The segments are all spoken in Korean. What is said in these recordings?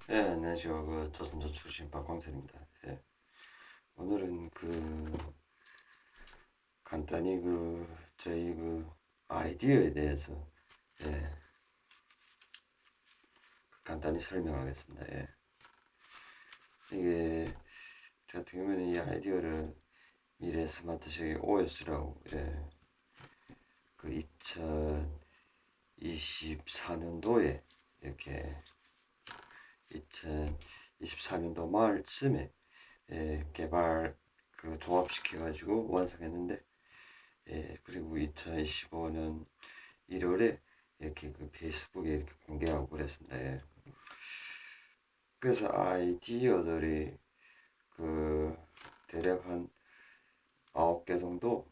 예, 안녕하세요. 조선조 출신 박광철입니다. 예, 오늘은 간단히 저희 아이디어에 대해서 예, 간단히 설명하겠습니다. 예, 이게 저 같은 경우에는 이 아이디어를 미래 스마트시계 OS라고 그 2024년도에 이렇게 2024년도 말쯤에 개발 조합시켜가지고 완성했는데 그리고 2025년 1월에 이렇게 페이스북에 이렇게 공개하고 그랬습니다. 예. 그래서 아이디어들이 그 대략 한 9개 정도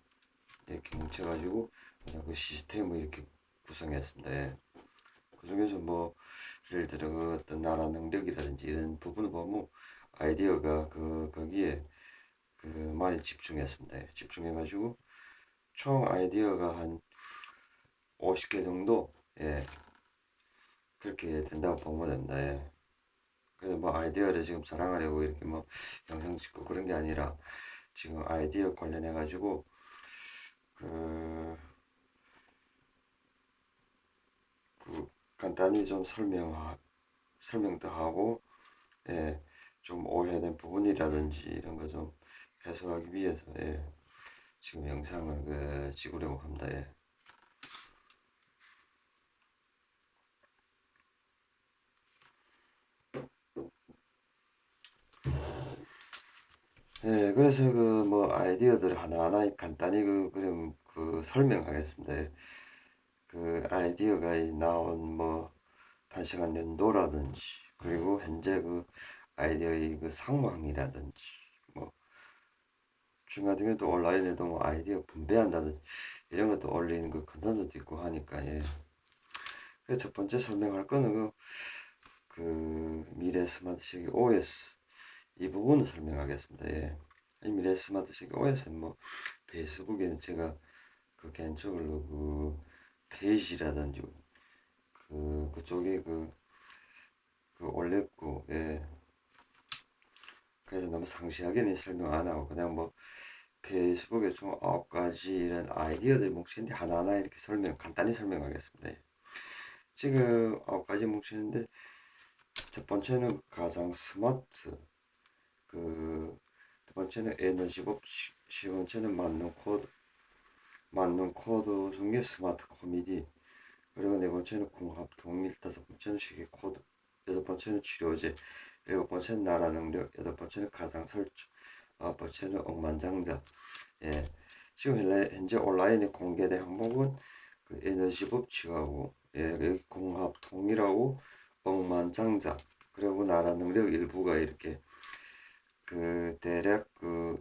이렇게 뭉쳐가지고 그냥 그 시스템을 이렇게 구성했습니다. 예. 그 중에서 뭐 예를 들어 어떤 나라 능력이라든지 이런 부분을 보면 아이디어가 거기에 많이 집중했습니다. 예. 집중해가지고 총 아이디어가 한 50개 정도 그렇게 된다고 보면 됩니다. 예. 그래서 뭐 아이디어를 지금 자랑하려고 이렇게 뭐 영상 찍고 그런 게 아니라 지금 아이디어 관련해 가지고 그, 간단히 좀 설명도 하고 좀 오해된 부분이라든지 이런 거 좀 해소하기 위해서 지금 영상을 찍으려고 합니다. 예. 그래서 뭐 아이디어들 하나하나 간단히 그럼 설명하겠습니다. 예. 아이디어가 나온 뭐 단시간 연도라든지 그리고 현재 아이디어의 상황이라든지 뭐 중간 중에도 온라인에도 뭐 아이디어 분배한다든지 이런 것도 올리는 컨텐츠도 있고 하니까 첫 번째 설명할 거는 미래 스마트 시계 OS 이 부분을 설명하겠습니다. 예. 이 미래 스마트 시계 OS는 뭐 페이스북에는 제가 개인적으로 페이지라든지 그쪽에 올렸고 그래서 너무 상세하게는 설명 안 하고 그냥 뭐 페이스북에 총 9가지 이런 아이디어들 뭉치는데 하나하나 이렇게 간단히 설명하겠습니다. 예. 지금 9가지 뭉치는데 첫 번째는 가장 스마트 두 번째는 에너지법 세 번째는 맞는 코드 중에 스마트 코미디 그리고 네 번째는 공합 통일 다섯 번째는 세계 코드 여섯 번째는 치료제 일곱 번째는 나라 능력 여덟 번째는 가상 설정 아홉 번째는 억만장자 지금 현재 온라인에 공개된 항목은 에너지 법칙하고 여기 공합 통일하고 억만장자 그리고 나라 능력 일부가 이렇게 대략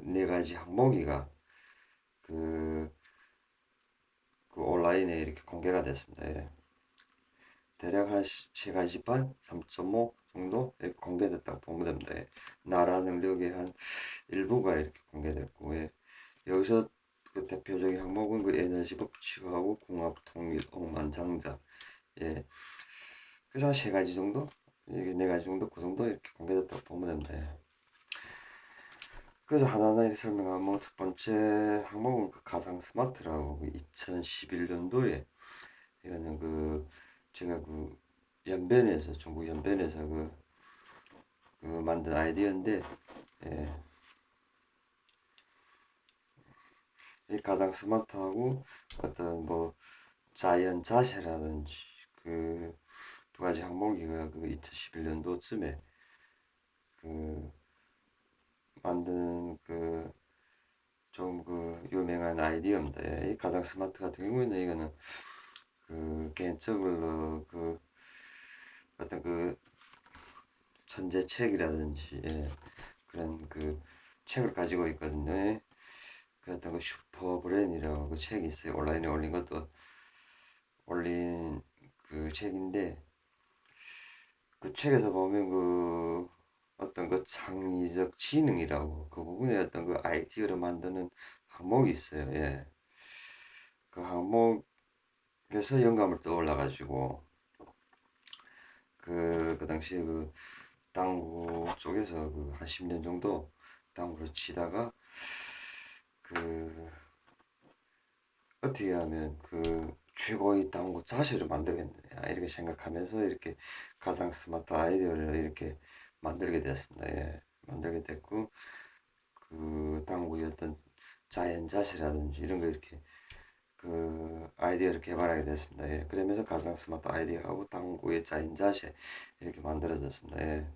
네 가지 항목이가 그, 온라인에 이렇게 공개가 됐습니다. 예. 대략 한 세 가지 반, 3.5 정도 이렇게 공개됐다고 보면 됩니다. 예. 나라 능력의 한 일부가 이렇게 공개됐고, 여기서 대표적인 항목은 에너지 법칙하고 궁합 통일, 억만장자, 그래서 한 세 가지 정도, 네 가지 정도, 그 정도 이렇게 공개됐다고 보면 됩니다. 그래서 하나하나 이렇게 설명하면 첫 번째 항목은 가상 스마트라고 2011년도에 이거는 제가 연변에서 전국 연변에서 만든 아이디어인데 예, 이 가상 스마트하고 어떤 뭐 자연 자세라든지 두 가지 항목이 2011년도쯤에 그 만든 좀 유명한 아이디어입니다. 이 가상 스마트 같은 경우에는 이거는 개인적으로 어떤 천재책이라든지 그런 책을 가지고 있거든요. 그 어떤 슈퍼 브레인이라고 책이 있어요. 온라인에 올린 것도 올린 책인데 그 책에서 보면 어떤 창의적 지능이라고 그 부분에 어떤 아이디어를 만드는 항목이 있어요. 그 항목에서 영감을 떠올라 가지고 그 당시에 당구 쪽에서 그 한 10년 정도 당구를 치다가 그 어떻게 하면 그 최고의 당구 자세를 만들겠느냐 이렇게 생각하면서 이렇게 가장 스마트 아이디어를 이렇게 만들게 되었습니다. 예, 만들게 됐고 그 당구의 어떤 자연 자세라든지 이런 거 이렇게 그 아이디어를 개발하게 됐습니다. 예, 그러면서 가장 스마트 아이디어하고 당구의 자연 자세 이렇게 만들어졌습니다. 예.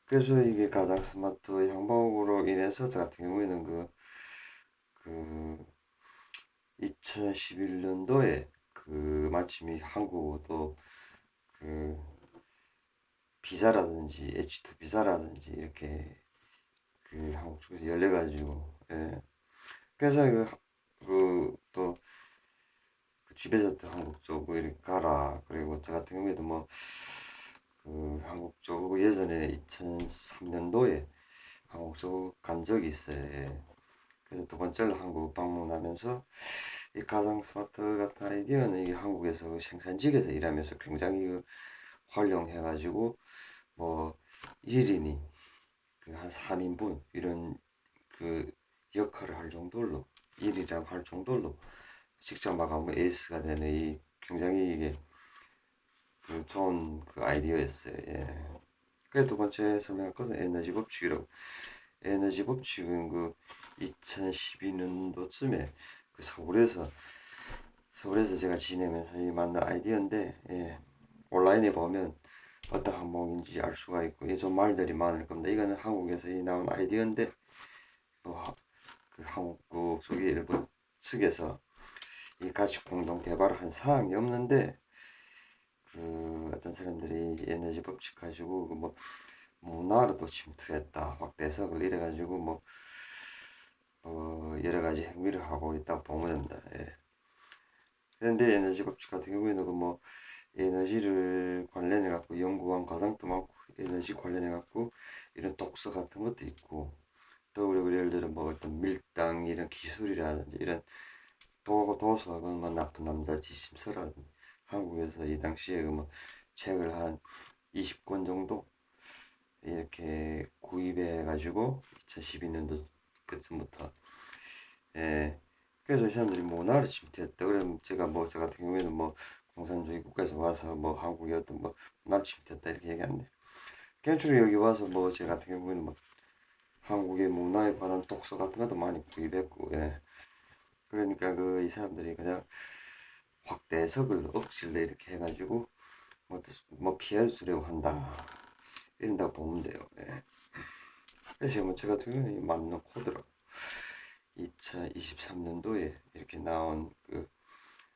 그래서 이게 가장 스마트 항목으로 인해서 저 같은 경우에는 그 2011년도에 그 마침 이 한국어도 그 비자라든지 H2 비자라든지 이렇게 그 한국 쪽에서 열려가지고 예. 그래서 그또 그 지배자들 한국 쪽으로 이렇게 가라. 그리고 저 같은 경우에도 뭐 그 한국 쪽 예전에 2003년도에 한국 쪽 간 적이 있어요. 예. 그래서 두 번째로 한국 방문하면서 이 가상 스마트 같은 아이디어는 이 한국에서 그 생산직에서 일하면서 굉장히 그 활용해가지고 뭐 1인이 그 한 3인분 이런 그 역할을 할 정도로 일이랑 할 정도로 직접 막 하면 에이스가 되는 이 굉장히 이게 그 좋은 그 아이디어였어요. 예. 그 두 번째 설명할 것은 에너지 법칙이라고. 에너지 법칙은 그 2012년도쯤에 그 서울에서 제가 지내면서 이 만든 아이디어인데 예. 온라인에 보면 어떤 항목인지 알 수가 있고 좀 말들이 많을 겁니다. 이거는 한국에서 이 나온 아이디어인데 그 한국 쪽이 일본 측에서 이 같이 공동 개발한 사항이 없는데 그 어떤 사람들이 에너지 법칙 가지고 그뭐 문화로도 침투했다 확대 해석을 이래가지고 뭐 여러 가지 행위를 하고 있다고 보면 됩니다. 예. 그런데 에너지 법칙 같은 경우에는 그 뭐 에너지를 관련해 갖고 연구한 과정도 많고 에너지 관련해 갖고 이런 독서 같은 것도 있고 또 우리 예를 들어 뭐 어떤 밀당 이런 기술이라든지 이런 도서는 뭐 나쁜 남자 지심서라든지 한국에서 이 당시에 뭐 책을 한 20권 정도 이렇게 구입해 가지고 2012년도 그쯤부터 예. 그래서 이 사람들이 문화를 침투했다. 그러면 제가 뭐 저 같은 경우에는 뭐 공산주의 국가에서 와서 뭐 한국의 어떤 뭐 문화를 침투했다 이렇게 얘기하는데 개인적으로 여기 와서 뭐 제 같은 경우에는 뭐 한국의 문화에 관한 독서 같은 것도 많이 구입했고 예. 그러니까 그 이 사람들이 그냥 확대 해석을 억지로 이렇게 해가지고 뭐 피해를 주려고 한다 이런다고 보면 돼요. 예. 그래서 뭐 제가 같은 경우는 맞는 코드로 2023년도에 이렇게 나온 그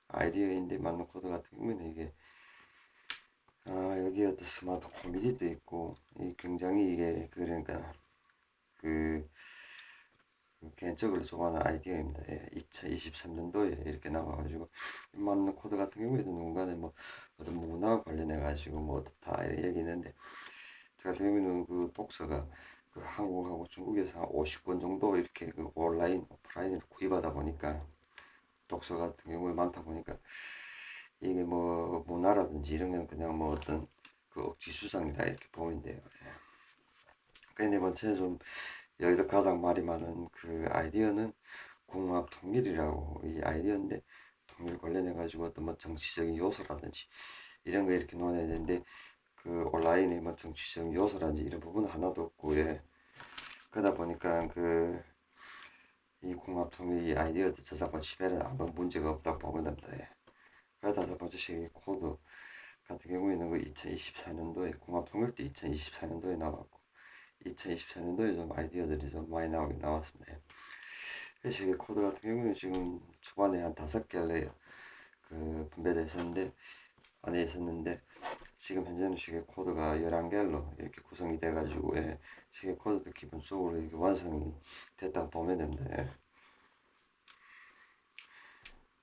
아이디어인데 맞는 코드 같은 경우는 이게 여기 어떤 스마트 코미디도 있고 이 굉장히 이게 그러니까 그, 그 개인적으로 좋아하는 아이디어입니다. 예, 2023년도에 이렇게 나와가지고 맞는 코드 같은 경우에도 누군가는 뭐 어떤 문화 관련해 가지고 뭐 어떻다 이렇게 얘기했는데 저 같은 경우에는 그 독서가 그 한국하고 중국에서 한 50권 정도 이렇게 그 온라인 오프라인으로 구입하다 보니까 독서 같은 경우에 많다 보니까 이게 뭐 문화라든지 이런 건 그냥 뭐 어떤 그 억지 수상이다 이렇게 보면 돼요. 예. 네 번째 좀 여기서 가장 말이 많은 그 아이디어는 공학 통일이라고 이 아이디어인데 통일 관련해 가지고 어떤 뭐 정치적인 요소라든지 이런 거 이렇게 논해야 되는데 그 온라인에 뭐 정치적인 요소라든지 이런 부분은 하나도 없고 예. 그러다 보니까 그 이 공학 통일 이 아이디어도 저작권 침해는 아무 문제가 없다고 보면 됩니다. 예. 다섯 번째 세계 코드 같은 경우에는 그 2024년도에 공합통일도 2024년도에 나왔고 2024년도에 좀 아이디어들이 좀 많이 나오긴 나왔습니다. 세계 코드 같은 경우는 지금 초반에 한 5개를 그 분배되어 있었는데 안에 있었는데 지금 현재는 세계 코드가 11개로 이렇게 구성이 돼 가지고 예, 세계 코드도 기본적으로 이렇게 완성이 됐다고 보면 됩니다. 예.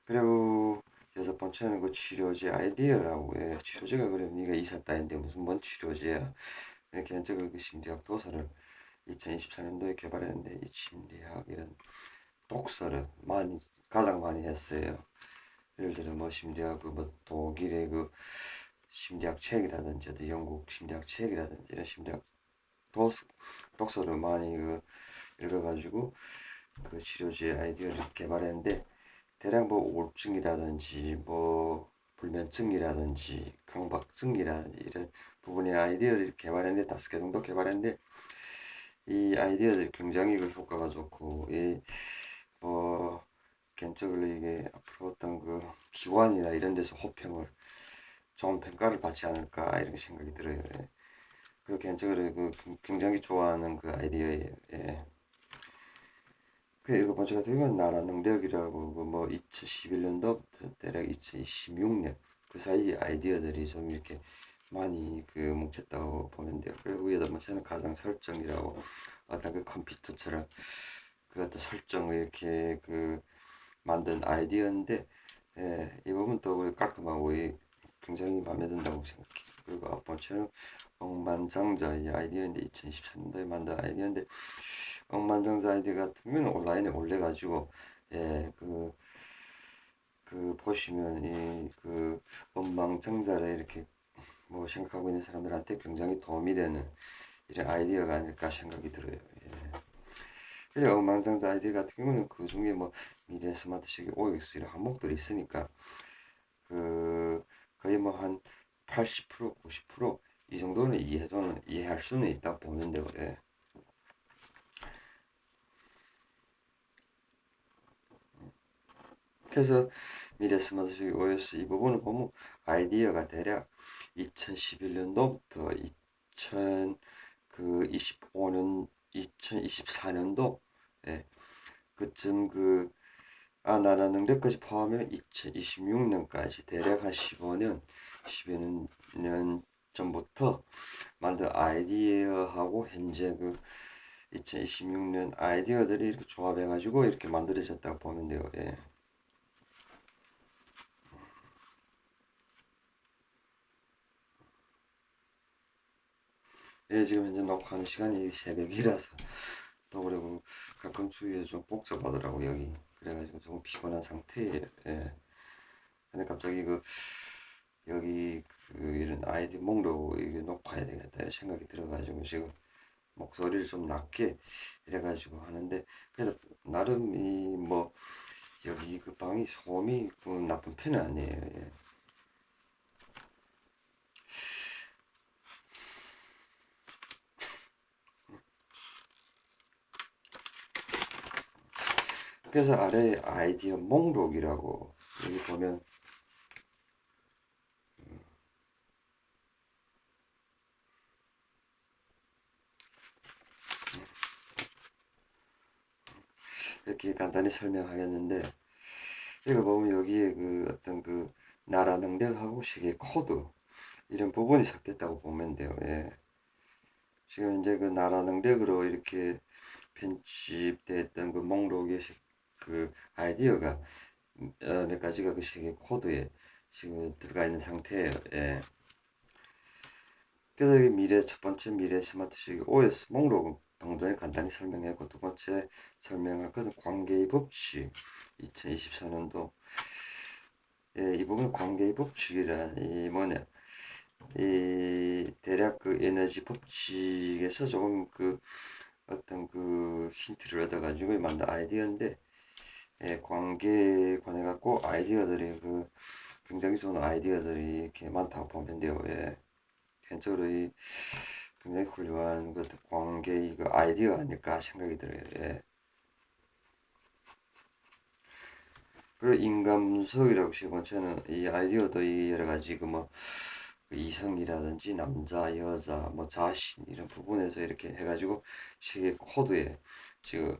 그리고 여섯 번째는 그 치료제 아이디어라고 예, 치료제가 그래 네가 이사 따인데 무슨 뭔 치료제야 이렇게 현적을 그 심리학 도서를 2024년도에 개발했는데 이 심리학 이런 독서를 가장 많이 했어요. 예를 들어 뭐 심리학 그뭐 독일의 그 심리학 책이라든지 어떤 영국 심리학 책이라든지 이런 심리학 독서를 많이 읽어가지고 그 치료제의 아이디어를 개발했는데, 대략 뭐 우울증이라든지 뭐 불면증이라든지 강박증이라든지 이런 부분의 아이디어를 개발했는데, 5개 정도 개발했는데, 이 아이디어들이 굉장히 효과가 좋고, 뭐 개인적으로 이게 앞으로 어떤 기관이나 이런 데서 호평을, 좋은 평가를 받지 않을까 이런 생각이 들어요. 그리고 개인적으로 굉장히 좋아하는 아이디어예요. 그 일곱 번째 같은 경우는 나라 능력이라고, 뭐 2011년도부터 대략 2016년 그 사이 아이디어들이 좀 이렇게 많이 뭉쳤다고 보면 돼요. 그리고 여덟 번째는 가상 설정이라고, 어떤 컴퓨터처럼 어떤 설정을 이렇게 만든 아이디어인데, 이 부분도 깔끔하고 굉장히 마음에 든다고 생각해요. 그리고 아홉 번째는 억만장자 이 아이디어인데, 2023년도에 만든 아이디어인데, 억만장자 아이디어 같은 경우는 온라인에 올려가지고, 보시면 억만장자를 이렇게 뭐 생각하고 있는 사람들한테 굉장히 도움이 되는 이런 아이디어가 아닐까 생각이 들어요. 그리고 억만장자 아이디어 같은 경우는 그 중에 뭐 미래 스마트시기 OX 이런 항목들이 있으니까 거의 뭐 한 80% 90% 이 정도는 이해할 수는 있다 보면 되고. 그래서 미래 스마트시기 OS 이 부분을 보면 아이디어가 대략 2011년도부터 2025년 2024년도 그쯤 나라 능력까지 포함하면 2026년까지 대략 한 10여 년 전부터 만든 아이디어하고 현재 2026년 아이디어들이 이렇게 조합해가지고 이렇게 만들어졌다고 보면 돼요. 지금 현재 녹화하는 시간이 새벽이라서, 또 그리고 가끔 주위에 좀 복잡하더라고 여기. 그래가지고 조금 피곤한 상태예요. 근데 갑자기 여기 이런 아이디 목록 이게 녹화해야 되겠다 생각이 들어가지고 지금 목소리를 좀 낮게 이래가지고 하는데, 그래도 나름 뭐 여기 방이 소음이 나쁜 편은 아니에요. 그래서 아래 아이디어 목록이라고 여기 보면, 이렇게 간단히 설명하겠는데, 이거 보면 여기에 어떤 나라 능력하고 시계 코드 이런 부분이 섞였다고 보면 돼요. 지금 현재 나라 능력으로 이렇게 편집됐던 목록의 아이디어가 몇 가지가 시계 코드에 지금 들어가 있는 상태예요. 그래서 미래 첫 번째 미래 스마트 시계 OS 목록은 방금 전에 간단히 설명했고, 두 번째 설명할 것은 관계의 법칙 2024년도. 이 부분 관계의 법칙이란 이 뭐냐, 이 대략 에너지 법칙에서 조금 어떤 힌트를 얻어가지고 만든 아이디어인데, 관계에 관해 갖고 아이디어들이 굉장히 좋은 아이디어들이 이렇게 많다고 보면 돼요. 개인적으로 굉장히 훌륭한 관계의 아이디어 아닐까 생각이 들어요. 그리고 인감석이라고 세 번째는 이 아이디어도 여러 가지 이성이라든지 남자, 여자, 뭐 자신 이런 부분에서 이렇게 해가지고 시계 코드에 지금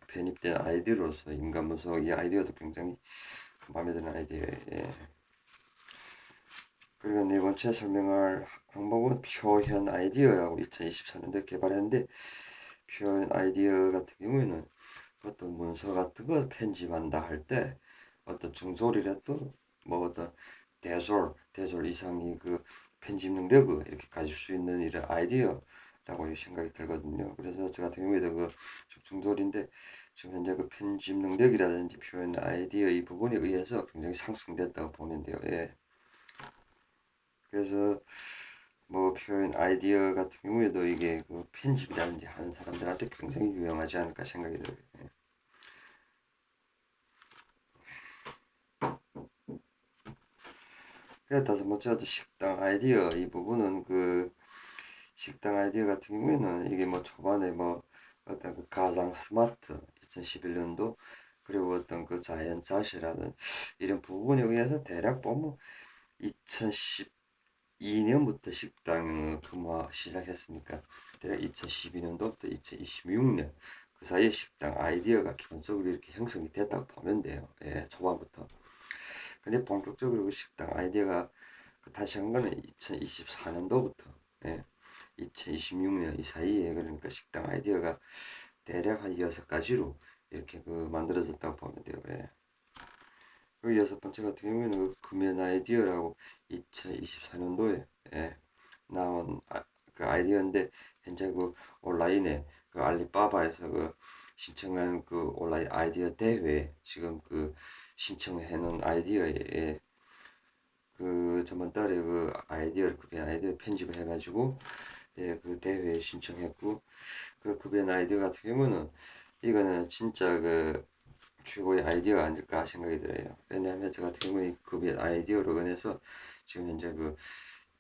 편입된 아이디어로서 인간분석 이 아이디어도 굉장히 마음에 드는 아이디어예요. 그리고 네 번째 설명할 항목은 표현 아이디어라고 2024년도에 개발했는데, 표현 아이디어 같은 경우에는 어떤 문서 같은 걸 편집한다 할 때 어떤 중졸이라도 뭐 어떤 대졸 이상이 편집 능력을 이렇게 가질 수 있는 이런 아이디어라고 생각이 들거든요. 그래서 저 같은 경우에도 중졸인데 지금 현재 편집 능력이라든지 표현 아이디어 이 부분에 의해서 굉장히 상승됐다고 보면 돼요. 그래서 뭐 표현 아이디어 같은 경우에도 이게 그 편집이라든지 하는 사람들한테 굉장히 유용하지 않을까 생각이 들어요. 예. 그래 다섯 번째 식당 아이디어 이 부분은 그 식당 아이디어 같은 경우에는 이게 뭐 초반에 뭐 어떤 그 가장 스마트 2011년도 그리고 어떤 그 자연 자시라는 이런 부분에 의해서 대략 보면 2012년부터 식당 근무 시작했으니까 대략 2012년도부터 2026년 그 사이에 식당 아이디어가 기본적으로 이렇게 형성이 됐다고 보면 돼요. 예, 초반부터. 근데 본격적으로 그 식당 아이디어가 다시 한 거는 2024년도부터 예, 2026년 이 사이에 그러니까 식당 아이디어가 대략 한 6가지로 이렇게 그 만들어졌다고 보면 돼요. 예. 그 여섯 번째 같은 경우에는 그 금연 아이디어라고 2024년도에 예, 나온 그 아이디어인데 현재 그 온라인에 그 알리바바에서 그 신청한 그 온라인 아이디어 대회 지금 그 신청해 놓은 아이디어에 그 저번 달에 그 아이디어를 급연 아이디어 편집을 해가지고 예, 그 대회에 신청했고 그 급연 아이디어 같은 경우는 이거는 진짜 그 최고의 아이디어가 아닐까 생각이 들어요. 왜냐하면 저 같은 경우에 급연 아이디어로 인해서 지금 현재 그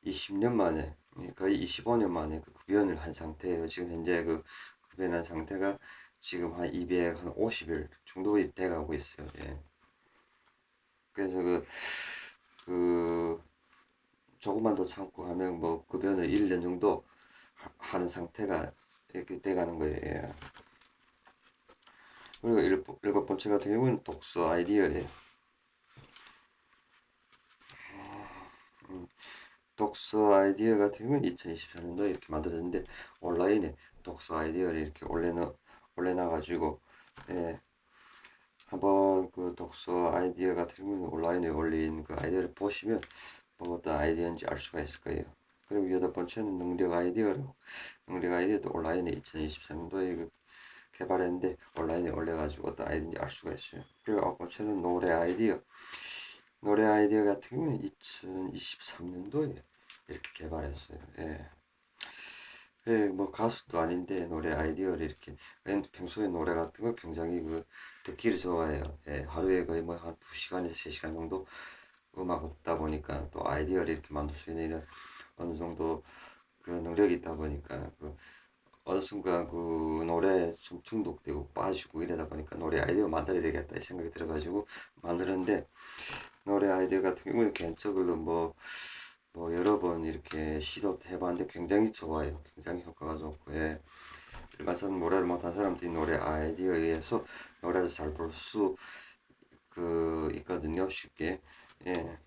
20년 만에 거의 25년 만에 그 급연을 한 상태예요. 지금 현재 그 급연한 상태가 지금 한 250일 정도 돼가고 있어요. 예. 그래서 그 조금만 더 참고 하면 뭐 급여는 1년 정도 하는 상태가 이렇게 돼가는 거예요. 그리고 일곱 번째 같은 경우는 독서 아이디어예요. 독서 아이디어 같은 경우는 2024년도에 이렇게 만들어졌는데 온라인에 독서 아이디어를 이렇게 올려놔가지고 예, 한번 그 독서 아이디어 같은 경우는 온라인에 올린 그 아이디어를 보시면 뭐 어떤 아이디어인지 알 수가 있을 거예요. 그리고 여덟 번째는 능력 아이디어로 능력 아이디어도 온라인에 2024년도에 그 개발했는데 온라인에 올려가지고 어떤 아이디어인지 알 수가 있어요. 그리고 아홉 번째는 노래 아이디어 노래 아이디어 같은 경우는 2023년도에 이렇게 개발했어요. 예. 예, 뭐 가수도 아닌데 노래 아이디어를 이렇게 평소에 노래 같은 거 굉장히 그 듣기를 좋아해요. 예, 하루에 거의 뭐 한 2시간에서 3시간 정도 음악을 듣다 보니까 또 아이디어를 이렇게 만들 수 있는 이런 어느 정도 그 능력이 있다 보니까 그 어느 순간 그 노래에 좀 중독되고 빠지고 이러다 보니까 노래 아이디어 만들어야 되겠다 이 생각이 들어가지고 만들었는데 노래 아이디어 같은 경우는 개인적으로 뭐 여러 번 이렇게 시도 해봤는데 굉장히 좋아요. 굉장히 효과가 좋고 예. 일반적으로 노래를 못한 사람들이 노래 아이디어에 의해서 노래를 잘 부를 수 그 있거든요. 쉽게 예.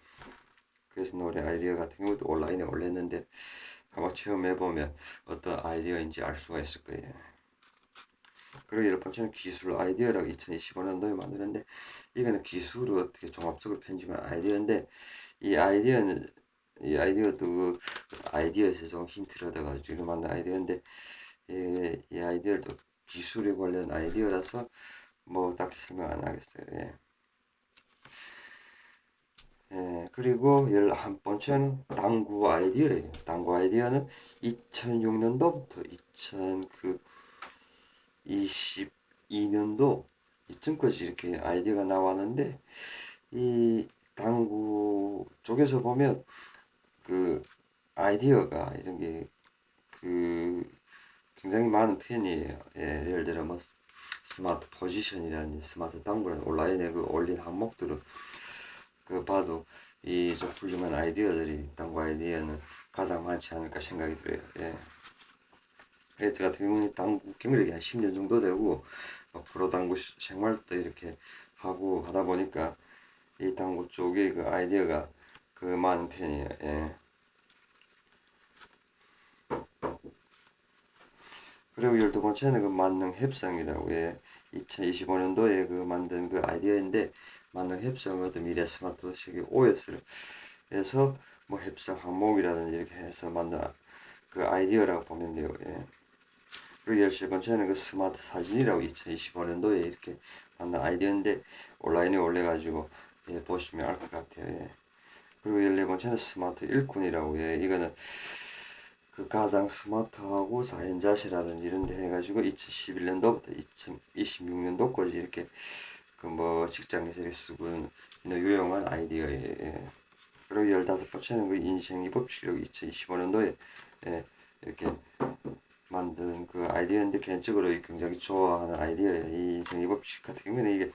그래서 노래 아이디어 같은 경우도 온라인에 올렸는데 한번 체험해보면 어떤 아이디어인지 알 수가 있을 거예요. 그리고 열 번째는 기술 아이디어라고 2025년도에 만드는데 이거는 기술을 어떻게 종합적으로 편집한 아이디어인데 이 아이디어도 그 아이디어에서 좀 힌트를 얻어가지고 만든 아이디어인데 이 아이디어도 기술에 관련 아이디어라서 뭐 딱히 설명 안 하겠어요. 예. 예, 그리고 11번째는 당구 아이디어예요. 당구 아이디어는 2006년도부터 2022년도 이쯤까지 이렇게 아이디어가 나왔는데 이 당구 쪽에서 보면 그 아이디어가 이런 게 그 굉장히 많은 편이에요. 예, 예를 들어 뭐 스마트 포지션이라는 스마트 당구라는 온라인에 그 올린 항목들은 그 봐도 이 좀 훌륭한 아이디어들이 당구 아이디어는 가장 많지 않을까 생각이 들어요. 예. 예, 저 같은 경우는 당구 경력이 한 10년 정도 되고 프로 당구 생활도 이렇게 하고 하다 보니까 이 당구 쪽에 그 아이디어가 그 많은 편이에요. 예. 그리고 열두 번째는 그 만능 협상이라고 해. 2025년도에 그 만든 그 아이디어인데 만능 협상은 미래 스마트 세계 OS를 해서 뭐 협상 항목이라든지 이렇게 해서 만든 그 아이디어라고 보면 돼요. 예. 그리고 열세 번째는 그 스마트 사진이라고 2025년도에 이렇게 만든 아이디어인데 온라인에 올려가지고 예, 보시면 알 것 같아요. 예. 그리고 14번째는 스마트 일꾼이라고 해. 이거는 그 가장 스마트하고 사연자시라는 이런 데 해가지고 2011년도부터 2026년도까지 이렇게 그 뭐 직장에서 이렇게 쓰고 있는 유용한 아이디어예요. 예. 그리고 15번째는 그 인생이 법칙이라고 2025년도에 예, 이렇게 만든 그 아이디어인데 개인적으로 굉장히 좋아하는 아이디어예요. 이 인생이 법칙 같은 경우는 이게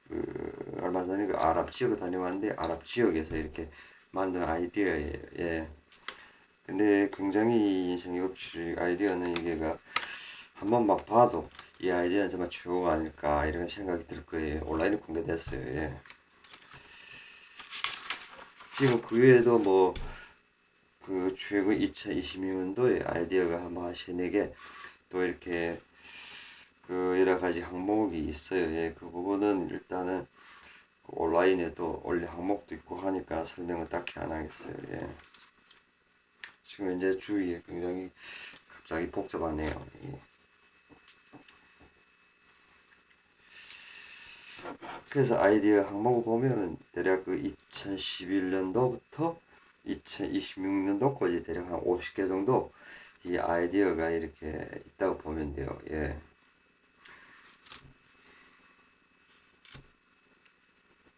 그 얼마 전에 그 아랍 지역을 다녀왔는데 아랍 지역에서 이렇게 만든 아이디어예요. 예. 근데 굉장히 인생의 법칙 아이디어는 이게가 한번 막 봐도 이 아이디어는 정말 최고가 아닐까 이런 생각이 들 거예요. 온라인에 공개됐어요. 예. 지금 그 외에도 뭐 그 최근 2026년도에 아이디어가 한 3, 4개 또 이렇게 그 여러 가지 항목이 있어요. 예. 그 부분은 일단은 그 온라인에도 원래 항목도 있고 하니까 설명을 딱히 안 하겠어요. 예. 지금 이제 주위에 굉장히 갑자기 복잡하네요. 예. 그래서 아이디어 항목을 보면은 대략 그 2011년도부터 2026년도까지 대략 한 50개 정도 이 아이디어가 이렇게 있다고 보면 돼요. 예.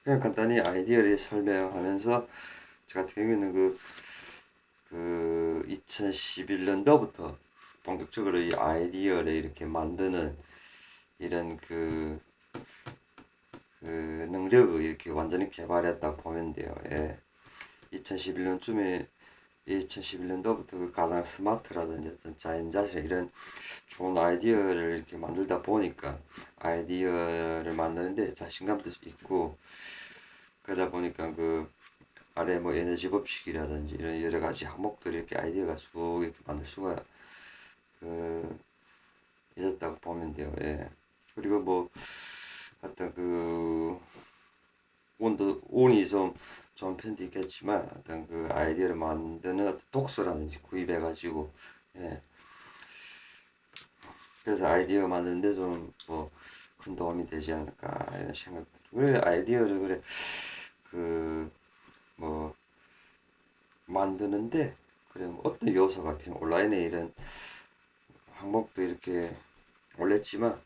그냥 간단히 아이디어를 설명하면서 저 같은 경우에는 그 2011년도부터 본격적으로 이 아이디어를 이렇게 만드는 이런 그 능력을 이렇게 완전히 개발했다고 보면 돼요. 예. 2011년쯤에 2011년도부터 그 가장 스마트라든지 어떤 자연자실 이런 좋은 아이디어를 이렇게 만들다 보니까 아이디어를 만드는데 자신감도 있고 그러다 보니까 그 아래 뭐 에너지 법칙이라든지 이런 여러 가지 항목들이 이렇게 아이디어가 쭉 이렇게 만들 수가 그 있었다고 보면 돼요. 예. 그리고 뭐 어떤 그 운이 좀 편도 있겠지만 어떤 그 아이디어를 만드는 어떤 독서라든지 구입해가지고 예. 그래서 아이디어 만드는데 좀 뭐 큰 도움이 되지 않을까 이런 생각. 그래 아이디어를 그래 그 뭐 만드는데 그래 뭐 어떤 요소가 필요 온라인에 이런 항목도 이렇게 올렸지만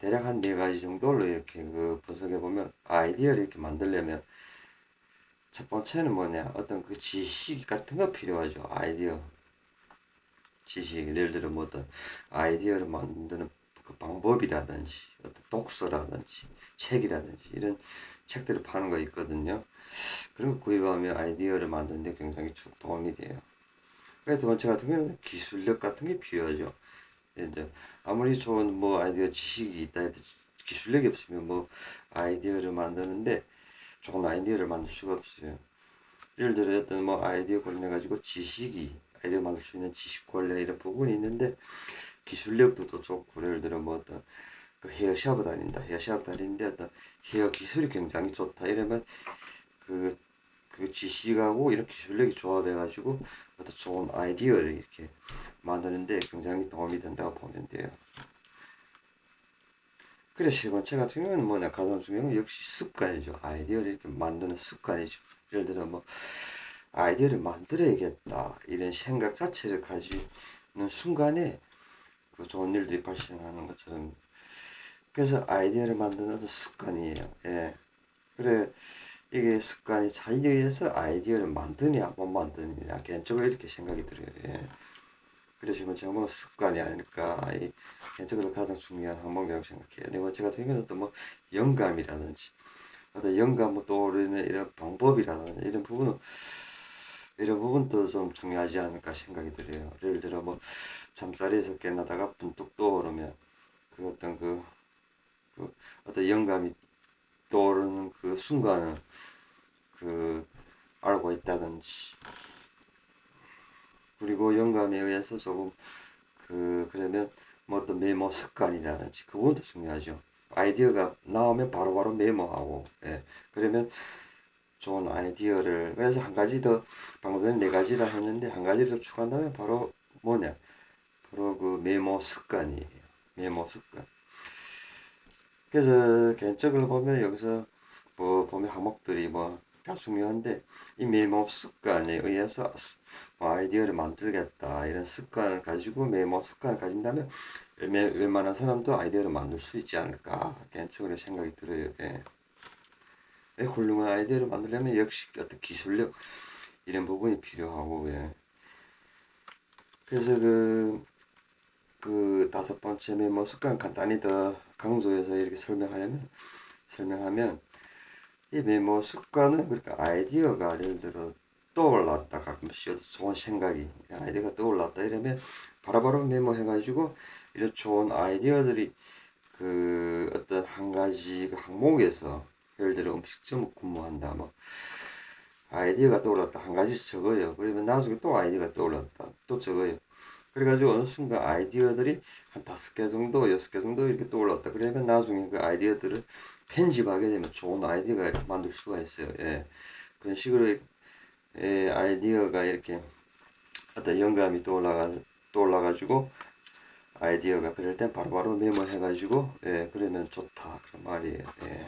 대략 한 4가지 정도로 이렇게 그 분석해 보면 아이디어를 이렇게 만들려면 첫 번째는 뭐냐 어떤 그 지식 같은 거 필요하죠. 아이디어 지식 예를 들어 뭐 어떤 아이디어를 만드는 그 방법이라든지 어떤 독서라든지 책이라든지 이런 책들을 파는 거 있거든요. 그런 거 구입하면 아이디어를 만드는데 굉장히 도움이 돼요. 두 번째 같은 경우는 기술력 같은 게 필요하죠. 이제 아무리 좋은 뭐 아이디어 지식이 있다 해도 기술력이 없으면 뭐 아이디어를 만드는데 좋은 아이디어를 만들 수가 없어요. 예를 들어 어떤 뭐 아이디어 관련해 가지고 지식이 아이디어 만들 수 있는 지식 관련 이런 부분이 있는데 기술력도 또 좋고 예를 들어 뭐 어떤 그 헤어샵을 다닌다 헤어샵 다니는데 어떤 헤어 기술이 굉장히 좋다 이러면 그, 그 지식하고 이런 기술력이 조합해 가지고 어떤 좋은 아이디어를 이렇게 만드는데 굉장히 도움이 된다고 보면 돼요. 그래서 세 번째 같은 경우는 뭐냐 가장 중요한 건 역시 습관이죠. 아이디어를 이렇게 만드는 습관이죠. 예를 들어 뭐 아이디어를 만들어야겠다 이런 생각 자체를 가지는 순간에 그 좋은 일들이 발생하는 것처럼 그래서 아이디어를 만드는 어떤 습관이에요. 예. 그래 이게 습관이 자기에 의해서 아이디어를 만드냐 못 만드느냐 개인적으로 이렇게 생각이 들어요. 예. 그래서 이건 제가 뭐 습관이 아닐까 이 개인적으로 가장 중요한 항목이라고 생각해요. 네 번째 같은 경우는 또 뭐 영감이라든지 어떤 영감을 떠오르는 이런 방법이라든지 이런 부분도 좀 중요하지 않을까 생각이 들어요. 예를 들어 뭐 잠자리에서 깨나다가 분뚝 떠오르면 그 어떤 그 어떤 영감이 떠오르는 그 순간은 그 알고 있다든지 그리고 영감에 의해서 조금 그러면 뭐 어떤 메모 습관이라든지 그것도 중요하죠. 아이디어가 나오면 바로바로 메모하고 예. 그러면 좋은 아이디어를 그래서 한 가지 더 방금 전에 4가지라 했는데 한 가지 더 추가한다면 바로 뭐냐 바로 그 메모 습관이에요. 메모 습관. 그래서 개인적으로 보면 여기서 뭐 보면 항목들이 뭐 다 중요한데 이 메모 습관에 의해서 아이디어를 만들겠다 이런 습관을 가지고 메모 습관을 가진다면 웬만한 사람도 아이디어를 만들 수 있지 않을까 개인적으로 생각이 들어요. 예. 훌륭한 아이디어를 만들려면 역시 어떤 기술력 이런 부분이 필요하고 예. 그래서 그 다섯 번째 메모 습관 간단히 더 강조해서 이렇게 설명하면 이 메모 습관은 그러니까 아이디어가 예를 들어 떠올랐다 가끔씩 좋은 생각이 아이디어가 떠올랐다 이러면 바로바로 메모해가지고 이런 좋은 아이디어들이 그 어떤 한 가지 그 항목에서 예를 들어 음식점 근무한다 뭐 아이디어가 떠올랐다 한 가지 적어요. 그러면 나중에 또 아이디어가 떠올랐다 또 적어요. 그래가지고 어느 순간 아이디어들이 한 5개 정도, 6개 정도 이렇게 떠올랐다. 그러면 나중에 그 아이디어들을 편집하게 되면 좋은 아이디어가 이렇게 만들 수가 있어요. 예. 그런 식으로 예, 아이디어가 이렇게 어떤 영감이 떠올라가지고 아이디어가 그럴 땐 바로바로 메모해가지고 예, 그러면 좋다. 그런 말이에요. 예.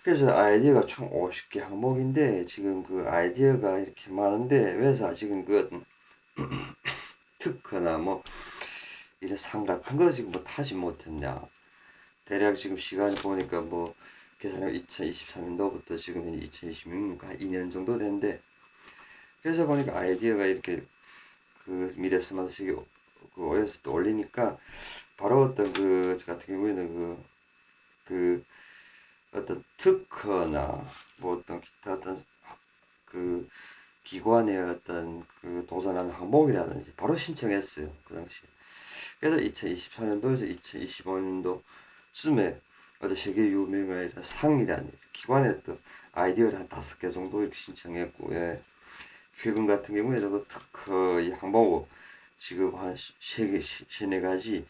그래서 아이디어가 총 50개 항목인데 지금 그 아이디어가 이렇게 많은데 왜서 지금 그 특허나 뭐 이런 상 같은 거 지금 뭐 타지 못했냐. 대략 지금 시간을 보니까 뭐 계산하면 2023년도부터 지금 2026년 한 2년 정도 됐는데 그래서 보니까 아이디어가 이렇게 그 미래 스마트식이 그 OS 또 올리니까 바로 어떤 저 같은 경우에는 그 어떤 특허나 뭐 어떤 기타 어떤 그 기관의 어떤 그 도전하는 항목이라든지 바로 신청했어요. 그 당시에. 그래서 2024년도에서 2025년도쯤에 어떤 세계 유명한 상이라는 기관에 또 아이디어를 한 5개 정도 이렇게 신청했고, 예. 최근 같은 경우에는 그 특허 이 항목을 지금 한 3개, 3-4가지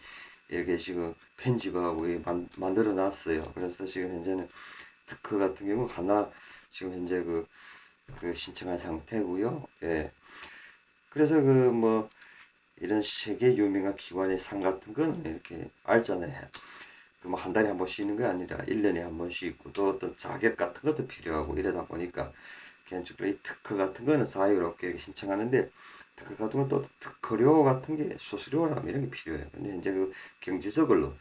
이렇게 지금 편집하고 만들어 놨어요. 그래서 지금 현재는 특허 같은 경우 하나 지금 현재 그 신청한 상태고요. 예. 그래서 뭐 이런 세계 유명한 기관의 상 같은 건 이렇게 알잖아요. 그 뭐 한 달에 한 번씩 있는 게 아니라 1년에 한 번씩 있고 또 어떤 자격 같은 것도 필요하고 이러다 보니까 개인적으로 이 특허 같은 거는 사유롭게 이렇게 신청하는데 특허 같은 건 또 특허료 같은 게 수수료라면 이런 게 필요해요. 근데 이제 그 경제적으로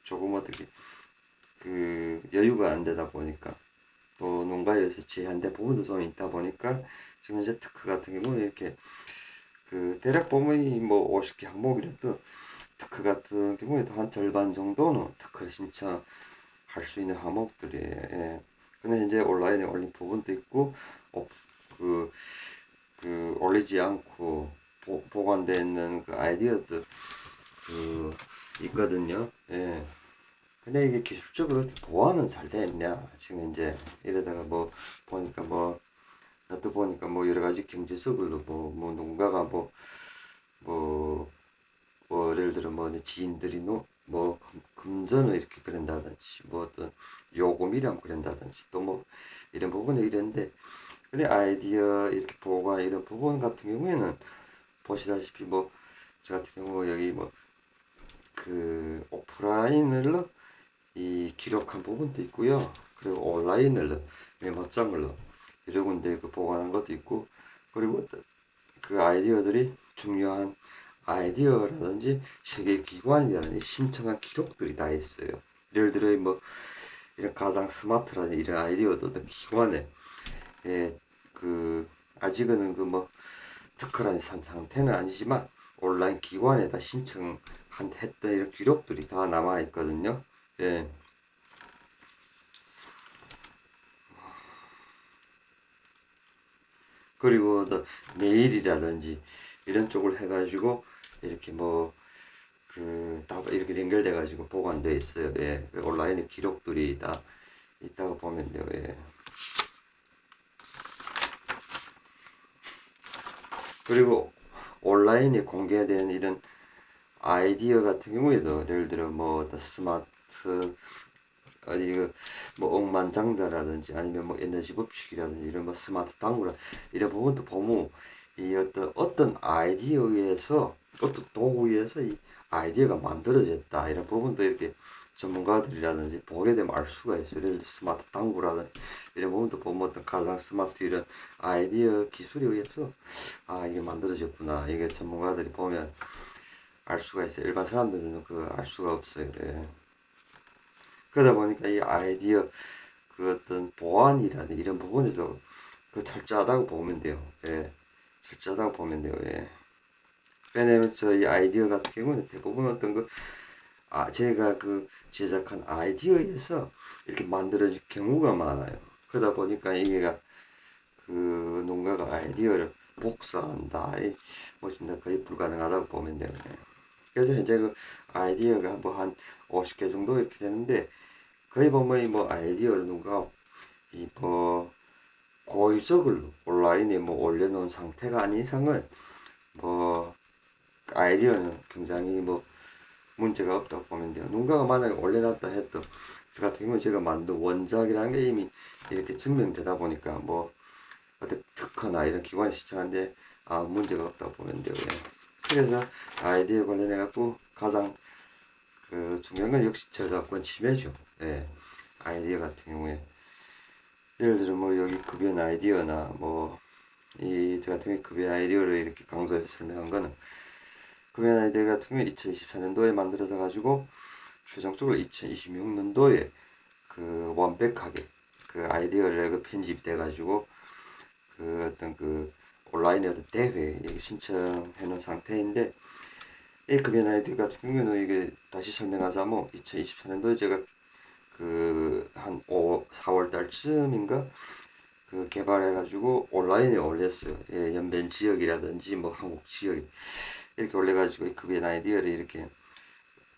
조금 어떻게 그 여유가 안 되다 보니까 또 농가에서 제한된 부분도 좀 있다 보니까 지금 현재 특허 같은 경우는 이렇게 그 대략 보면 뭐 50개 항목이라도 특허 같은 경우에도 한 절반 정도는 특허를 신청할 수 있는 항목들이에요. 예. 근데 이제 온라인에 올린 부분도 있고 그, 올리지 않고 보관되어 있는 그 아이디어도 있거든요. 예. 근데 이게 기술적으로 보완은 잘 됐냐? 지금 이제 이러다가 뭐 보니까 나도 보니까 뭐 여러 가지 경제적으로 뭐 농가가 뭐 예를 들어 뭐 지인들이 뭐 금전을 이렇게 그런다든지 뭐 어떤 요금이랑 그런다든지 또 뭐 이런 부분이 이랬는데 근데 아이디어 이렇게 보관 이런 부분 같은 경우에는 보시다시피 뭐 저 같은 경우 여기 뭐 그 오프라인으로 이 기록한 부분도 있고요. 그리고 온라인으로 메모장으로 여러 군데 그 보관한 것도 있고 그리고 그 아이디어들이 중요한 아이디어라든지 세계기관이라든지 신청한 기록들이 다 있어요. 예를 들어 뭐 이런 가장 스마트라는 이런 아이디어도 어떤 기관에 그 아직은 그 뭐 특허라는 상태는 아니지만 온라인 기관에다 신청한 했던 이런 기록들이 다 남아 있거든요. 예. 그리고 또 메일이라든지 이런 쪽을 해가지고 이렇게 뭐 다 이렇게 연결돼 가지고 보관되어 있어요. 예. 그 온라인에 기록들이 다 있다고 보면 돼요. 예. 그리고 온라인에 공개된 이런 아이디어 같은 경우에도 예를 들어 뭐 스마트 어디 뭐 억만장자라든지 아니면 뭐 에너지 법칙이라든지 이런 뭐 스마트 당구라 이런 부분도 보면 이 어떤 아이디어에서 어떤 도구에서 이 아이디어가 만들어졌다 이런 부분도 이렇게 전문가들이라든지 보게 되면 알 수가 있어요. 예를 들어 스마트 당구라든지 이런 부분도 보면 어떤 가장 스마트 이런 아이디어 기술에 의해서 이게 만들어졌구나. 이게 전문가들이 보면 알 수가 있어요. 일반 사람들은 그거 알 수가 없어요. 예. 그러다 보니까 이 아이디어 그 어떤 보안이라는 이런 부분에서 그 철저하다고 보면 돼요. 예. 철저하다고 보면 돼요. 예. 왜냐면 저희 아이디어 같은 경우는 대부분 어떤 제가 그 제작한 아이디어에서 이렇게 만들어질 경우가 많아요. 그러다 보니까 이게가 그 누군가가 아이디어를 복사한다, 뭐진다 거의 불가능하다고 보면 돼요. 예. 그래서 현재 그 아이디어가 뭐 한 50개 정도 이렇게 되는데 거의 보면 뭐 아이디어를 누가 이뭐 고의적으로 온라인에 뭐 올려놓은 상태가 아닌 이상은 뭐 아이디어는 굉장히 뭐 문제가 없다고 보면 돼요. 누군가가 만약에 올려놨다 해도 저 같은 경우는 제가 만든 원작이라는 게 이미 이렇게 증명되다 보니까 뭐 어떤 특허나 이런 기관에 시청한데 문제가 없다고 보면 돼요. 예. 그래서 아이디어 관련해 갖고 가장 그 중요한 건 역시 저작권 침해죠. 예. 아이디어 같은 경우에 예를 들어 뭐 여기 급여 아이디어나 뭐 이 저 같은 경우에 급여 아이디어를 이렇게 강조해서 설명한 거는 급여 아이디어 같은 경우에 2024년도에 만들어져 가지고 최종적으로 2026년도에 그 완벽하게 그 아이디어를 그 편집돼 가지고 그 어떤 그 온라인의 어떤 대회에 신청해 놓은 상태인데 이 급여 아이디어 같은 경우에는 이게 다시 설명하자면 2024년도에 제가 그 한 4월 달쯤인가 그 개발해가지고 온라인에 올렸어요. 예, 연변 지역이라든지 뭐 한국 지역 이렇게 올려가지고 이 급여 아이디어를 이렇게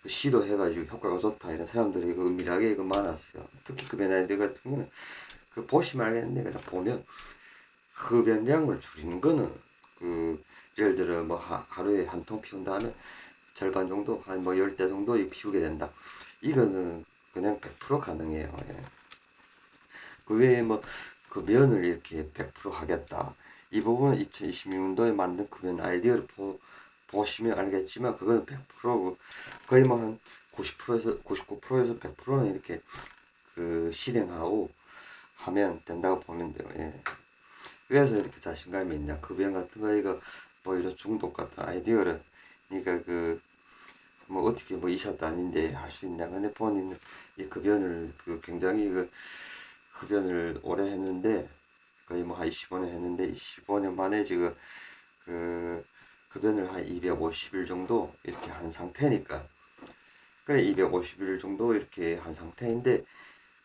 그 시도해가지고 효과가 좋다 이런 사람들이 그 은밀하게 그 많았어요. 특히 급여 아이디어 같은 경우는 그 보시면 알겠는데 그냥 보면 흡연량을 줄이는 거는 그 예를 들어 뭐 하루에 한 통 피운다 하면 절반 정도 한 뭐 10대 정도 피우게 된다. 이거는 그냥 100% 가능해요. 예. 그 외에 뭐 그 면을 이렇게 100% 하겠다. 이 부분은 2026년도에 만든 그 면 아이디어를 보시면 알겠지만 그거는 100%고 거의 뭐 한 90%에서 99%에서 100%는 이렇게 그 실행하고 하면 된다고 보면 돼요. 예. 그래서 이렇게 자신감이 있냐? 급여 같은 거 이거 뭐 이런 중독 같은 아이디어를 그러니까 그 뭐 어떻게 뭐 이사도 아닌데 할 수 있냐? 근데 본인은 이 급여를 그 굉장히 그 흡연을 오래 했는데 거의 뭐 한 25년 했는데 25년 만에 지금 그 흡연을 한 250일 정도 이렇게 한 상태니까 그래 250일 정도 이렇게 한 상태인데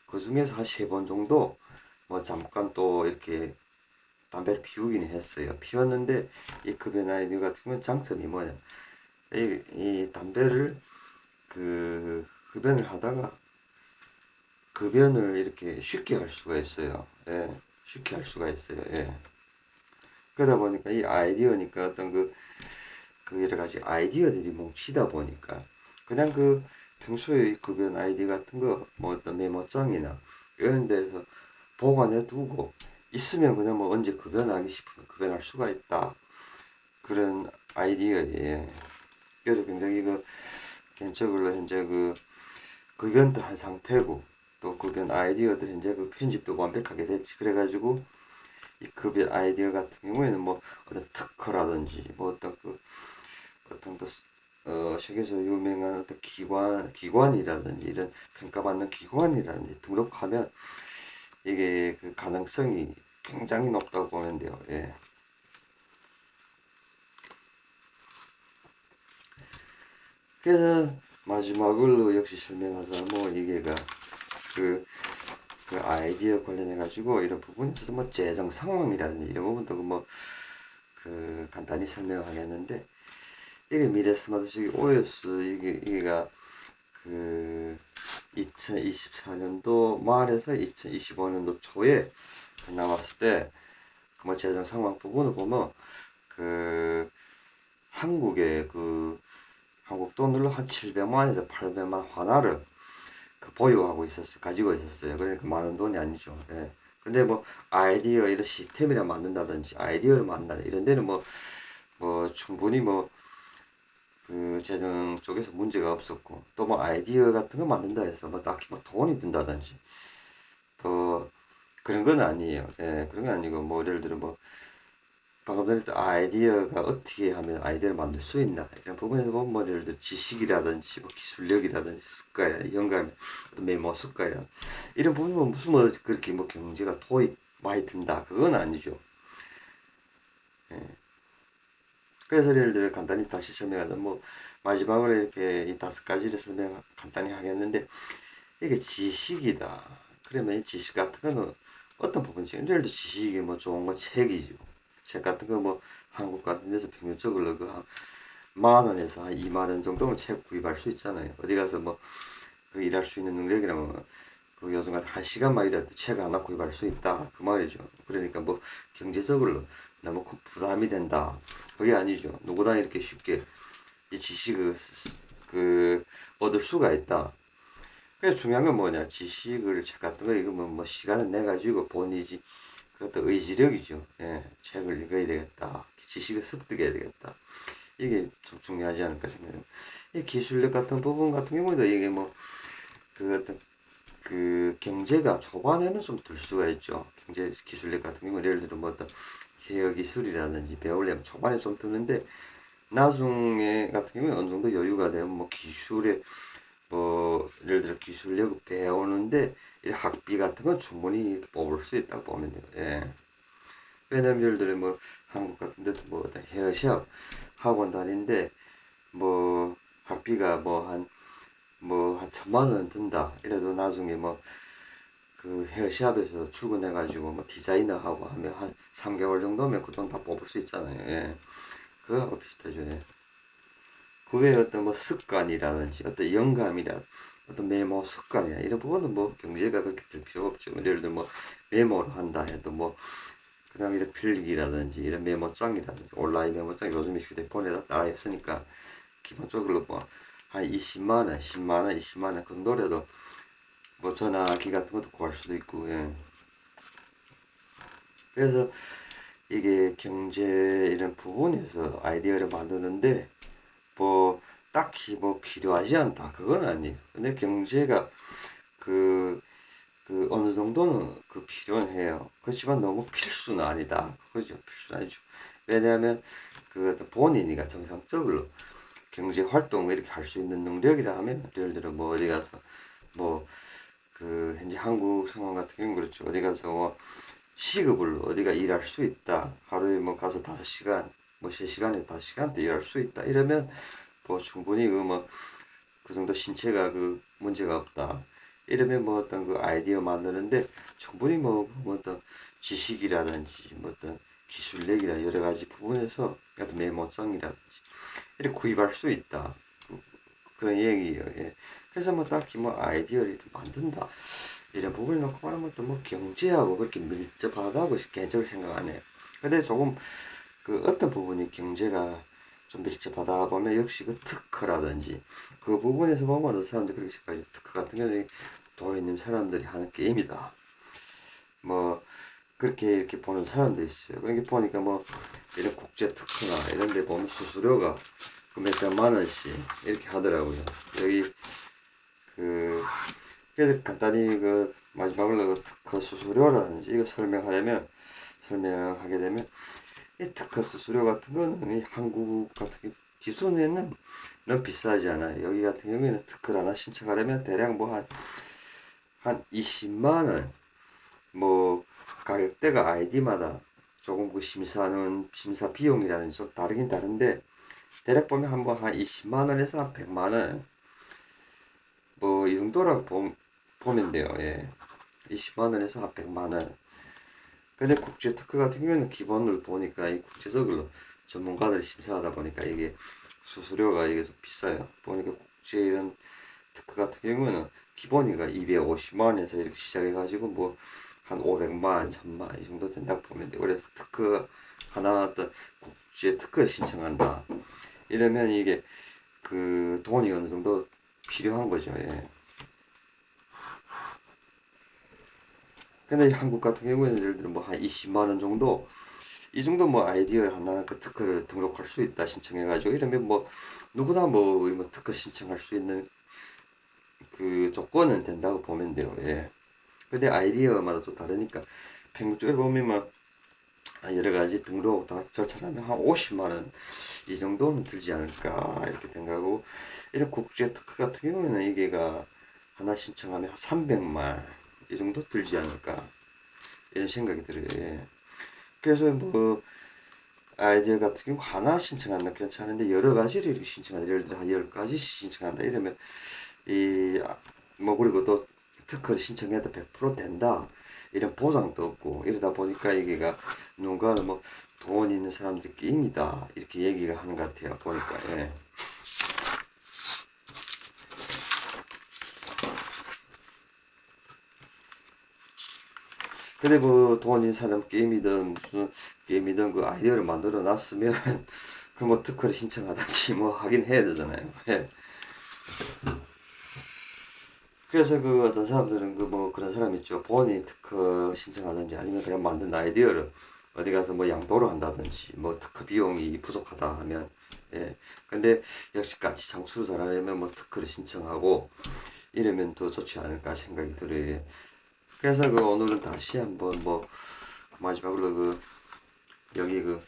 그 중에서 한 3번 정도 뭐 잠깐 또 이렇게 담배를 피우긴 했어요. 피웠는데 이 흡연 아이디 같은 건 장점이 뭐냐 이 담배를 그 흡연을 하다가 급연을 이렇게 쉽게 할 수가 있어요. 예, 쉽게 할 수가 있어요. 예. 그러다 보니까 이 아이디어니까 어떤 그 여러 가지 아이디어들이 뭉치다 보니까 그냥 그 평소에 급연 아이디 같은 거 뭐 어떤 메모장이나 이런 데서 보관해 두고 있으면 그냥 뭐 언제 급연하기 싶으면 급연할 수가 있다. 그런 아이디어에 그래서 굉장히 그 개인적으로 현재 그 급연도 한 상태고 또 급연 아이디어도 현재 그 편집도 완벽하게 됐지. 그래가지고 이 급여 아이디어 같은 경우에는 뭐 어떤 특허라든지 뭐 어떤 세계에서 유명한 어떤 기관이라든지 이런 평가받는 기관이라든지 등록하면 이게 그 가능성이 굉장히 높다고 보면 돼요. 예. 그래서 마지막으로 역시 설명하자 뭐 이게가 그 아이디어 관련해 가지고 이런 부분에 있어서 뭐 재정 상황이라든지 이런 부분도 뭐 그 간단히 설명하겠는데 이게 미래 스마트시티 OS 이게가 그 2024년도 말에서 2025년도 초에 나왔을 때 뭐 재정 상황 부분을 보면 그 한국의 그 한국 돈으로 한 700만에서 800만 환화를 보유하고 가지고 있었어요. 그러니까 많은 돈이 아니죠. 예. 근데 뭐 아이디어 이런 시스템이나 만든다든지 아이디어를 만든다 이런 데는 뭐 충분히 뭐 그 재정 쪽에서 문제가 없었고, 또 뭐 아이디어 같은 거 만든다 해서 뭐 딱히 뭐 돈이 든다든지 더 그런 건 아니에요. 예, 그런 건 아니고 뭐 예를 들어 뭐 방금 전에 또 아이디어가 어떻게 하면 아이디어를 만들 수 있나 이런 부분에서 보면 뭐 예를 들어 지식이라든지 뭐 기술력이라든지 습관, 영감, 메모 습관이라 이런 부분은 무슨 뭐 그렇게 뭐 경제가 도입 많이 든다 그건 아니죠. 예. 그래서 예를 들어 간단히 다시 설명하자면 뭐 마지막으로 이렇게 이 5가지를 설명 간단히 하겠는데 이게 지식이다. 그러면 이 지식 같은 거는 어떤 부분이지? 예를 들어 지식이 뭐 좋은 거 책이죠. 책 같은 거 뭐 한국 같은 데서 평균적으로 그 한 10,000원에서 한 20,000원 정도면 책 구입할 수 있잖아요. 어디 가서 뭐 그 일할 수 있는 능력이라면 그 요즘 같은 1시간만 일해도 책 하나 구입할 수 있다. 그 말이죠. 그러니까 뭐 경제적으로 너무 큰 부담이 된다. 그게 아니죠. 누구나 이렇게 쉽게 이 지식을 얻을 수가 있다. 그래서 중요한 건 뭐냐, 지식을 책 같은 거 읽으면 뭐 시간을 내 가지고 본이지 그것도 의지력이죠. 예, 책을 읽어야 되겠다. 지식을 습득해야 되겠다. 이게 좀 중요하지 않을까 생각해요. 이 기술력 같은 부분 같은 경우도 이게 뭐 그 어떤 그 경제가 초반에는 좀 들 수가 있죠. 경제 기술력 같은 경우는 예를 들어 뭐 어떤 헤어 기술이라든지 배우려면 초반에 좀 드는데 나중에 같은 경우는 어느 정도 여유가 되면 뭐 기술에 뭐 예를 들어 기술력 배우는데 이 학비 같은 건 충분히 뽑을 수 있다고 보면 돼요. 예. 왜냐면 예를 들어 뭐 한국 같은 데도 뭐 어떤 헤어샵 학원 다니는데 뭐 학비가 뭐 한 1,000,000원 든다. 이래도 나중에 뭐 그 헤어샵에서 출근해가지고 뭐 디자이너하고 하면 한 3개월 정도면 그 돈 다 뽑을 수 있잖아요. 예. 그거하고 비슷하죠. 예. 그 외에 어떤 뭐 습관이라든지 어떤 영감이라 어떤 메모 습관이나 이런 부분은 뭐 경제가 그렇게 될 필요가 없죠. 예를 들어 뭐 메모를 한다 해도 뭐 그냥 이런 필기라든지 이런 메모장이라든지 온라인 메모장 요즘에 휴대폰에다 따라 있으니까 기본적으로 뭐 한 20만 원, 10만 원, 20만 원 그 정도라도 뭐 전화기 같은 것도 구할 수도 있고 예. 그래서 이게 경제 이런 부분에서 아이디어를 만드는데 뭐 딱히 뭐 필요하지 않다 그건 아니에요. 근데 경제가 그, 그 어느 정도는 그 필요는 해요. 그렇지만 너무 필수는 아니다. 그죠? 필수는 아니죠. 왜냐하면 그 본인이가 정상적으로 경제 활동을 이렇게 할 수 있는 능력이라 하면 예를 들어 뭐 어디 가서 뭐 그 현재 한국 상황 같은 경우는 그렇죠. 어디 가서 뭐 시급을 어디가 일할 수 있다. 하루에 뭐 가서 5시간, 뭐 3시간에 5시간도 일할 수 있다. 이러면 뭐 충분히 그 뭐 그 정도 신체가 그 문제가 없다. 이러면 뭐 어떤 그 아이디어 만드는데 충분히 뭐 어떤 지식이라든지 뭐 어떤 기술력이나 여러 가지 부분에서 어떤 메모장이라든지 이렇게 구입할 수 있다. 그런 얘기예요. 예. 그래서 뭐 딱히 뭐 아이디어를 만든다. 이런 부분을 놓고 말하면 또 뭐 경제하고 그렇게 밀접하다고 개인적으로 생각 안 해요. 근데 조금 그 어떤 부분이 경제가 좀 밀접하다 보면 역시 그 특허라든지 그 부분에서 보면 어떤 사람들이 그렇게 생각해요. 특허 같은 경우는 돈 있는 사람들이 하는 게임이다. 뭐 그렇게 이렇게 보는 사람도 있어요. 그렇게 보니까 뭐 이런 국제 특허나 이런 데 보면 수수료가 그 몇백만 원씩 이렇게 하더라고요. 여기 그 그래서 간단히 그 마지막으로 그 특허 수수료라든지 이거 설명하게 되면 이 특허 수수료 같은 거는 이 한국 같은 기존에는 너무 비싸지 않아요. 여기 같은 경우에는 특허를 하나 신청하려면 대략 뭐 한 20만 원, 뭐 가격대가 아이디마다 조금 그 심사 비용이라는 좀 다르긴 다른데 대략 보면 한번 한 20만 원에서 한 100만 원 뭐 이 정도라고 보면 돼요. 예. 20만 원에서 한 100만 원. 근데 국제 특허 같은 경우에는 기본을 보니까 이 국제적으로 전문가들이 심사하다 보니까 이게 수수료가 이게 좀 비싸요. 보니까 국제 이런 특허 같은 경우는 기본이가 250만 원에서 이렇게 시작해가지고 뭐 한 500만, 1000만 이 정도 된다고 보면 돼요. 그래서 특허 하나 어떤 국제 특허에 신청한다. 이러면 이게 그 돈이 어느 정도 필요한 거죠. 예. 근데 한국 같은 경우에는 예를 들어 뭐 한 20만 원 정도 이 정도 뭐 아이디어 하나 그 특허를 등록할 수 있다 신청해가지고 이러면 뭐 누구나 뭐 특허 신청할 수 있는 그 조건은 된다고 보면 돼요. 예. 근데 아이디어마다 또 다르니까 pen구 쪽에 보면 여러 가지 등록 다 절차하면 한 50만 원 이 정도는 들지 않을까 이렇게 생각하고, 이런 국제 특허 같은 경우에는 이게가 하나 신청하면 한 300만 이 정도 들지 않을까 이런 생각이 들어요. 예. 그래서 뭐 아이디어 같은 경우 하나 신청한다 괜찮은데 여러 가지를 이렇게 신청한다, 예를 들어 한 10가지씩 신청한다 이러면 그리고 또 특허를 신청해도 100% 된다 이런 보장도 없고, 이러다 보니까 이게가 누군가는 뭐 돈 있는 사람들 게임이다 이렇게 얘기가 하는 것 같아요 보니까. 예. 근데 뭐 돈 있는 사람 게임이든 무슨 게임이든 그 아이디어를 만들어 놨으면 그 뭐 특허를 신청하든지 뭐 하긴 해야 되잖아요. 예. 그래서 그 어떤 사람들은 그 뭐 그런 사람 있죠. 본인이 특허 신청하든지 아니면 그냥 만든 아이디어를 어디 가서 뭐 양도를 한다든지 뭐 특허 비용이 부족하다 하면, 예. 근데 역시 같이 창출을 잘하려면 뭐 특허를 신청하고 이러면 더 좋지 않을까 생각이 들어요. 그래서 그 오늘은 다시 한번 뭐 마지막으로 그 여기 그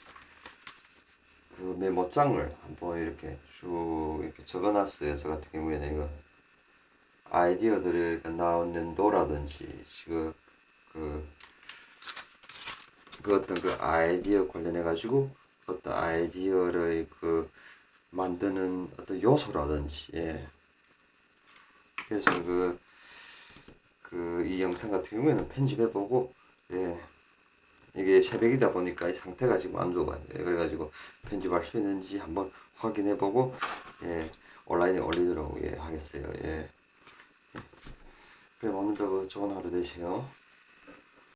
메모장을 한번 이렇게 쭉 이렇게 적어놨어요. 저 같은 경우에는 이거 아이디어들이 나오는 도라든지 지금 그, 그 어떤 그 아이디어 관련해 가지고 어떤 아이디어를 그 만드는 어떤 요소라든지, 예. 그래서 이 영상 같은 경우에는 편집해 보고, 예. 이게 새벽이다 보니까 이 상태가 지금 안 좋아요. 예. 그래가지고 편집할 수 있는지 한번 확인해 보고, 예. 온라인에 올리도록, 예, 하겠어요. 예. 그럼 오늘도 좋은 하루 되세요.